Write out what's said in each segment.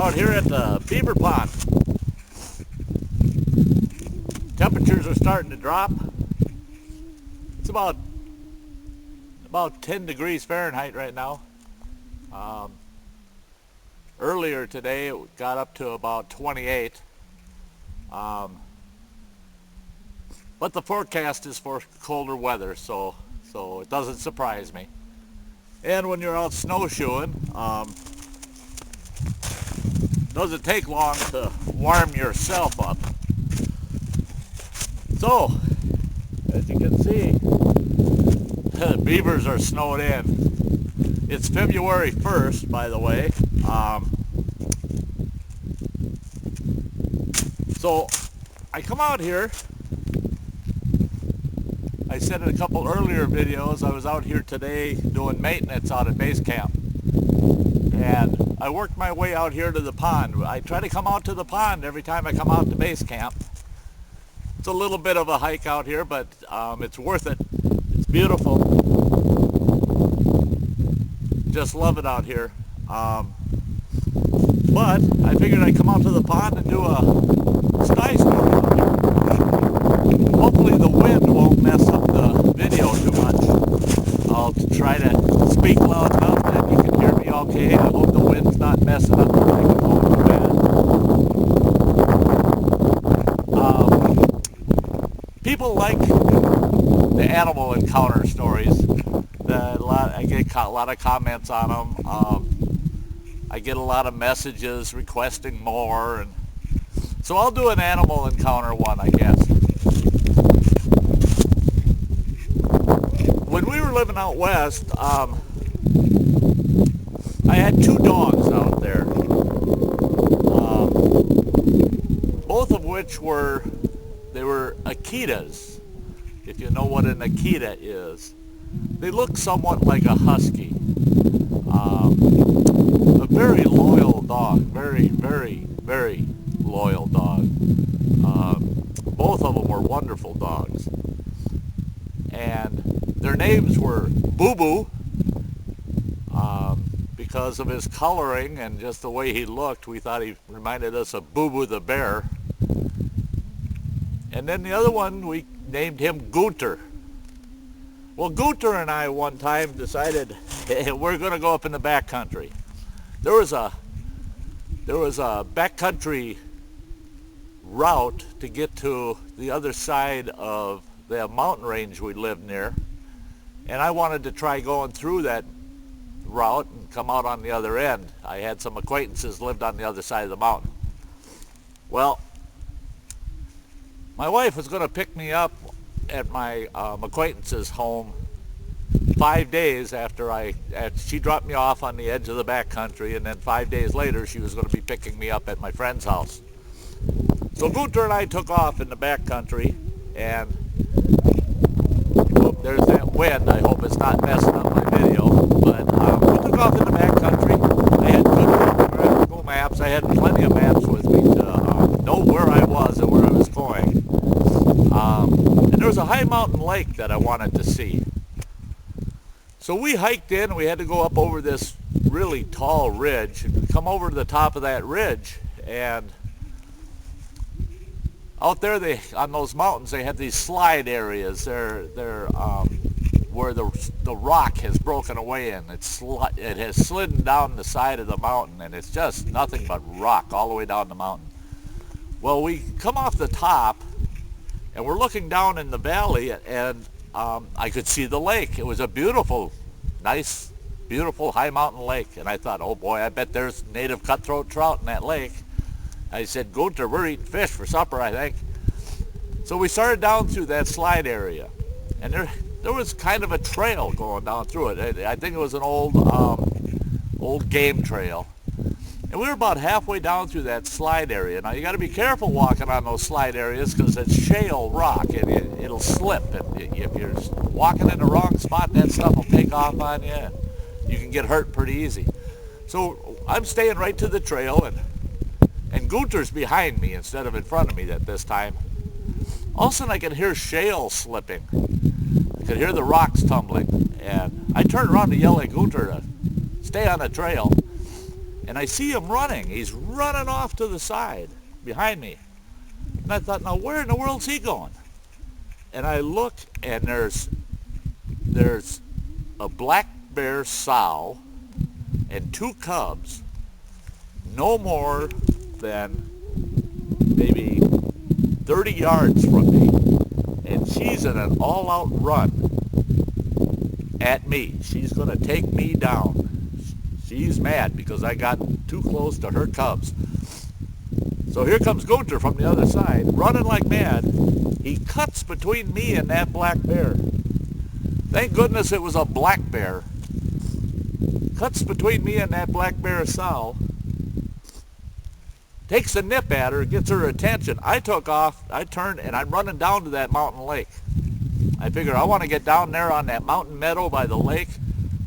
out here at the beaver pond. Temperatures are starting to drop. It's about 10 degrees Fahrenheit right now. Earlier today it got up to about 28. But the forecast is for colder weather, so it doesn't surprise me. And when you're out snowshoeing, doesn't take long to warm yourself up. So, as you can see, beavers are snowed in. It's February 1st, by the way. So, I come out here. I said in a couple earlier videos, I was out here today doing maintenance out at base camp. And I worked my way out here to the pond. I try to come out to the pond every time I come out to base camp. It's a little bit of a hike out here, but it's worth it. It's beautiful. Just love it out here. But I figured I'd come out to the pond and do a Sty Story out here. Hopefully the wind won't mess up the video too much. I'll try to speak loud enough that you can hear me okay. I hope the wind's not messing up the microphone too bad. People like the animal encounter stories. I get a lot of comments on them. I get a lot of messages requesting more, and so I'll do an animal encounter one, I guess. When we were living out west, I had two dogs out there, both of which were Akitas, if you know what an Akita is. They look somewhat like a husky. A very loyal dog, very, very, very loyal dog. Both of them were wonderful dogs. And their names were Boo Boo, because of his coloring and just the way he looked. We thought he reminded us of Boo Boo the bear. And then the other one, we named him Gunter. Well, Gunter and I one time decided, hey, we're going to go up in the backcountry. There was a backcountry route to get to the other side of the mountain range we lived near, and I wanted to try going through that route and come out on the other end. I had some acquaintances lived on the other side of the mountain. Well, my wife was going to pick me up at my acquaintance's home 5 days after she dropped me off on the edge of the backcountry, and then 5 days later she was going to be picking me up at my friend's house. So Gunter and I took off in the backcountry, and there's that wind. I hope it's not messing up my video, but we took off in the backcountry. I had Google Maps. I had plenty of maps with me to know where I was and where I was going. And there was a high mountain lake that I wanted to see. So we hiked in. We had to go up over this really tall ridge and come over to the top of that ridge. And out there, on those mountains, they have these slide areas. They're where the rock has broken away and it has slidden down the side of the mountain, and it's just nothing but rock all the way down the mountain. Well, we come off the top, and we're looking down in the valley, and I could see the lake. It was a beautiful, nice, beautiful high mountain lake. And I thought, oh boy, I bet there's native cutthroat trout in that lake. I said, Gunter, we're eating fish for supper, I think. So we started down through that slide area. And there was kind of a trail going down through it. I think it was an old game trail. And we were about halfway down through that slide area. Now, you got to be careful walking on those slide areas because it's shale rock and it'll slip. And if you're walking in the wrong spot, that stuff will take off on you, and you can get hurt pretty easy. So I'm staying right to the trail, and Gunter's behind me instead of in front of me at this time. All of a sudden, I could hear shale slipping. I could hear the rocks tumbling. And I turned around to yell at Gunter to stay on the trail. And I see him running. He's running off to the side behind me. And I thought, now where in the world's he going? And I look, and there's a black bear sow and 2 cubs, no more than maybe 30 yards from me. And she's in an all-out run at me. She's going to take me down. She's mad because I got too close to her cubs. So here comes Gunter from the other side, running like mad. He cuts between me and that black bear. Thank goodness it was a black bear. Cuts between me and that black bear sow. Takes a nip at her, gets her attention. I took off, I turned, and I'm running down to that mountain lake. I figure I want to get down there on that mountain meadow by the lake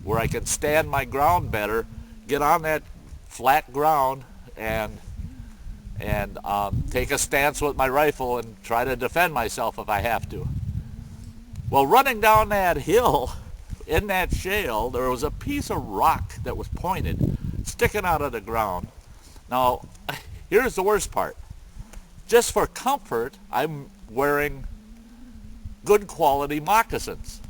where I can stand my ground better, get on that flat ground, and take a stance with my rifle and try to defend myself if I have to. Well, running down that hill in that shale, there was a piece of rock that was pointed, sticking out of the ground. Now, here's the worst part. Just for comfort, I'm wearing good quality moccasins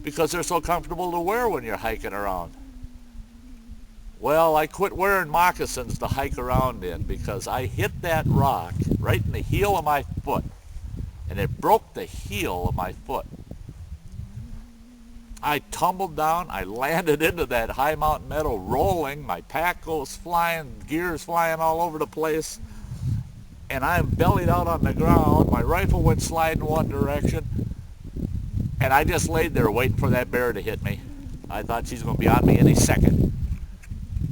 because they're so comfortable to wear when you're hiking around. Well, I quit wearing moccasins to hike around in because I hit that rock right in the heel of my foot, and it broke the heel of my foot. I tumbled down, I landed into that high mountain meadow rolling, my pack goes flying, gears flying all over the place, and I'm bellied out on the ground. My rifle went sliding one direction, and I just laid there waiting for that bear to hit me. I thought she's going to be on me any second.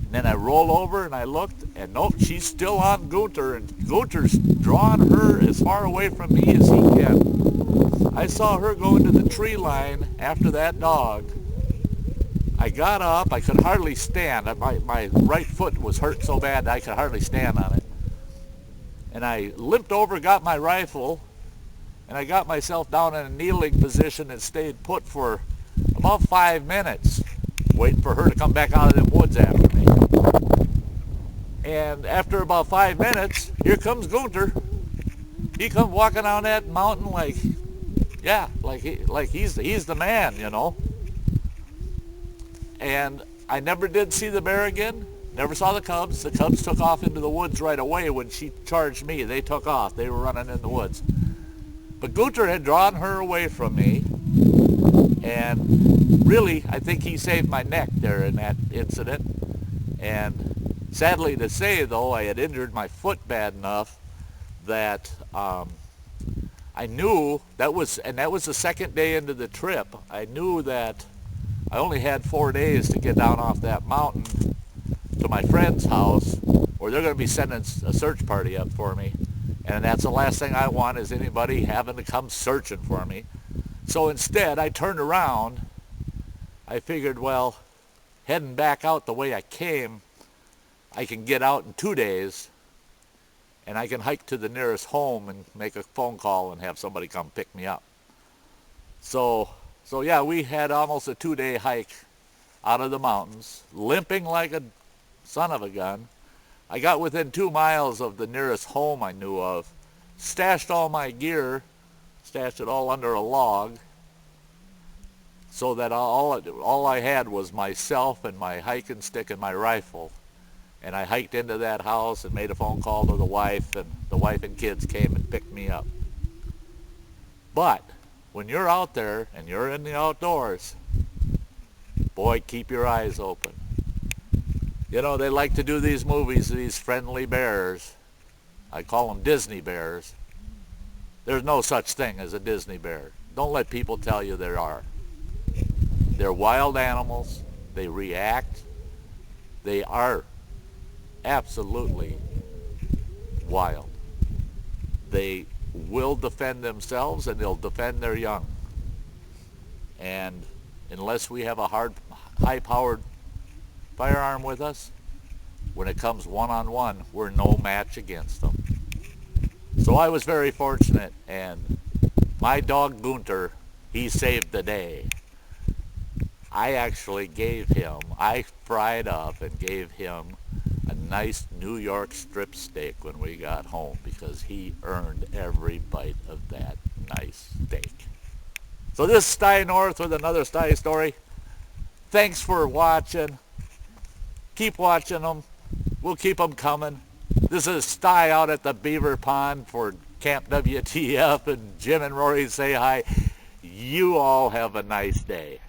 And then I rolled over and I looked, and nope, she's still on Gunter, and Gunter's drawing her as far away from me as he can. I saw her go into the tree line after that dog. I got up, I could hardly stand. My right foot was hurt so bad that I could hardly stand on it. And I limped over, got my rifle, and I got myself down in a kneeling position and stayed put for about 5 minutes, waiting for her to come back out of them woods after me. And after about 5 minutes, here comes Gunter. He comes walking down that mountain like he's the man, you know. And I never did see the bear again. Never saw the cubs. The cubs took off into the woods right away when she charged me. They took off. They were running in the woods. But Gunter had drawn her away from me. And really, I think he saved my neck there in that incident. And sadly to say, though, I had injured my foot bad enough that I knew that was the second day into the trip. I knew that I only had 4 days to get down off that mountain to my friend's house, or they're going to be sending a search party up for me. And that's the last thing I want, is anybody having to come searching for me. So instead, I turned around. I figured, well, heading back out the way I came, I can get out in 2 days, and I can hike to the nearest home and make a phone call and have somebody come pick me up. So yeah, we had almost a 2-day hike out of the mountains, limping like a son of a gun. I got within 2 miles of the nearest home I knew of, stashed all my gear, stashed it all under a log, so that all I had was myself and my hiking stick and my rifle. And I hiked into that house and made a phone call to the wife, and the wife and kids came and picked me up. But when you're out there and you're in the outdoors, boy, keep your eyes open. You know, they like to do these movies, these friendly bears. I call them Disney bears. There's no such thing as a Disney bear. Don't let people tell you there are. They're wild animals. They react. They are absolutely wild. They will defend themselves, and they'll defend their young. And unless we have a high-powered firearm with us, when it comes one-on-one, we're no match against them. So I was very fortunate, and my dog Gunter, he saved the day. I actually I fried up and gave him a nice New York strip steak when we got home because he earned every bite of that nice steak. So this is Sty North with another Sty story. Thanks for watching. Keep watching them. We'll keep them coming. This is Sty out at the Beaver Pond for Camp WTF, and Jim and Rory say hi. You all have a nice day.